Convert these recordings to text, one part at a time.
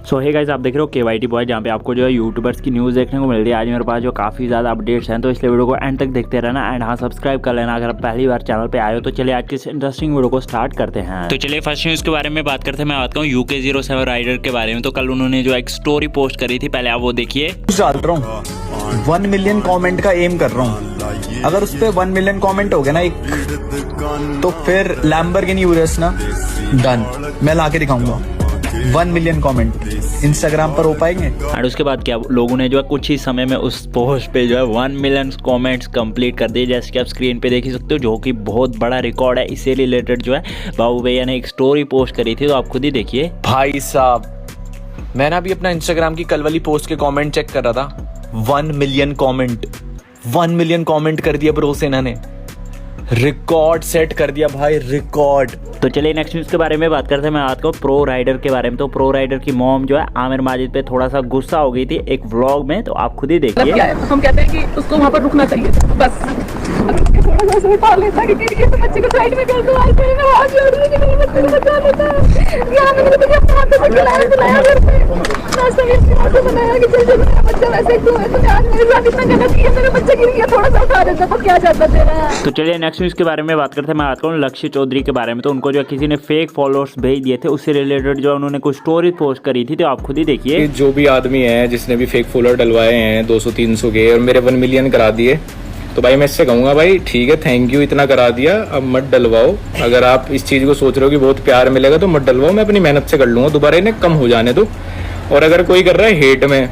सो hey guys, आप देख रहे हो KYT बॉय, जहाँ पे आपको जो है यूट्यूबर्स की न्यूज़ देखने को मिल रही है। आज मेरे पास जो काफ़ी ज़्यादा अपडेट्स हैं, तो इसलिए वीडियो को एंड तक देखते रहना। एंड हाँ, सब्सक्राइब कर लेना अगर आप पहली बार चैनल पे आए हो। तो चलिए आज की इस इंटरेस्टिंग वीडियो को स्टार्ट करते हैं। तो चलिए फर्स्ट न्यूज़ के बारे में बात करते हैं। मैं बात करूँ UK07 राइडर के बारे में। तो कल उन्होंने जो एक स्टोरी पोस्ट करी थी, पहले आप वो देखिए। डाल रहा हूँ 1 मिलियन कमेंट का एम कर रहा हूँ। अगर उस पर 1 मिलियन कमेंट हो गया ना एक, तो फिर लैम्बोर्गिनी यूरस ना डन, मैं ला के दिखाऊंगा। 1 मिलियन कमेंट इंस्टाग्राम पर हो पाएंगे। और उसके बाद क्या, लोगों ने जो है कुछ ही समय में उस पोस्ट पे जो है 1 मिलियन कमेंट्स कंप्लीट कर दिए, जैसे कि आप स्क्रीन पे देख ही सकते हो, जो कि बहुत बड़ा रिकॉर्ड है। इससे रिलेटेड जो है बाबू भैया ने एक स्टोरी पोस्ट करी थी, तो आप खुद ही देखिए। भाई साहब, मैं ना अभी अपना इंस्टाग्राम की कल वाली पोस्ट के कमेंट चेक कर रहा था। 1 मिलियन कमेंट, 1 मिलियन कमेंट कर दिया ब्रो सेना ने। रिकॉर्ड सेट कर दिया भाई, रिकॉर्ड। तो चलिए नेक्स्ट न्यूज़ के बारे में बात करते हैं। मैं बात करूँ प्रो राइडर के बारे में। तो प्रो राइडर की मॉम जो है आमिर माजिद पे थोड़ा सा गुस्सा हो गई थी एक व्लॉग में, तो आप खुद ही देखिए। हम कहते हैं कि उसको वहाँ पर रुकना चाहिए बस। थोड़ा सा उठा लेता कि ये तो बच्चे को साइड में कर दो, आज मेरे में हाथ जोड़ रही है कि मेरे बच्चे को बचा लेता है। यहाँ मैंने तो अपने हाथ से बुलाया घर पे, नाश्ता भी अपने हाथ से बनाया कि चल मेरा बच्चा वैसे क्यों है, तो आज मेरे साथ इतना गलत किया, मेरा बच्चा गिर गया, थोड़ा सा उठा देता तो क्या जाता तेरा। तो चलिए नेक्स्ट न्यूज़ के बारे में बात करते हैं। मैं बात करूँ लक्ष्य चौधरी के बारे में। तो उनको जो किसी ने फेक फॉलोअर्स भेज दिए थे, उससे रिलेटेड जो उन्होंने कुछ स्टोरी पोस्ट करी थी, तो आप खुद ही देखिए। जो भी आदमी है जिसने भी फेक फॉलोअर डलवाए हैं 200-300 के और मेरे 1 मिलियन करा दिए, तो भाई मैं इससे कहूँगा भाई ठीक है, थैंक यू, इतना करा दिया, अब मत डलवाओ। अगर आप इस चीज़ को सोच रहे हो कि बहुत प्यार मिलेगा तो मत डलवाओ, मैं अपनी मेहनत से कर लूँगा, दोबारा इन्हें कम हो जाने दो। और अगर कोई कर रहा है हेट में,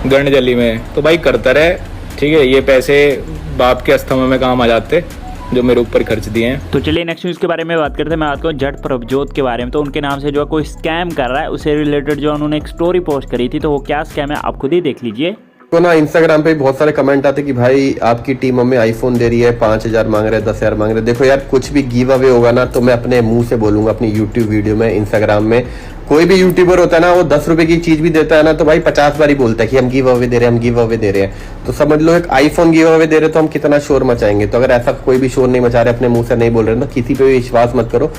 गंड जली में, तो भाई करता रहे, ठीक है। ये पैसे बाप के अस्थमा में काम आ जाते जो मेरे ऊपर खर्च दिए हैं। तो चलिए नेक्स्ट न्यूज़ के बारे में बात करते हैं। मैं बात करूँ जट प्रभजोत के बारे में। तो उनके नाम से जो है कोई स्कैम कर रहा है, उससे रिलेटेड जो उन्होंने एक स्टोरी पोस्ट करी थी, तो वो क्या स्कैम है आप खुद ही देख लीजिए। तो ना इंस्टाग्राम पे बहुत सारे कमेंट आते कि भाई आपकी टीम हमें आईफोन दे रही है, 5,000 मांग रहे हैं, 10,000 मांग रहे हैं। देखो यार, कुछ भी गिव अवे होगा ना तो मैं अपने मुंह से बोलूंगा अपनी यूट्यूब वीडियो में, इंस्टाग्राम में। कोई भी यूट्यूबर होता है ना, वो 10 रुपए की चीज भी देता है ना, तो भाई 50 बार ही बोलता है कि हम गिव अवे दे रहे हैं, हम गिव अवे दे रहे हैं। तो समझ लो एक आईफोन गिव अवे दे रहे तो हम कितना शोर मचाएंगे। तो अगर ऐसा कोई भी शोर नहीं मचा रहे, अपने मुंह से नहीं बोल रहे, तो किसी पे भी विश्वास मत करो।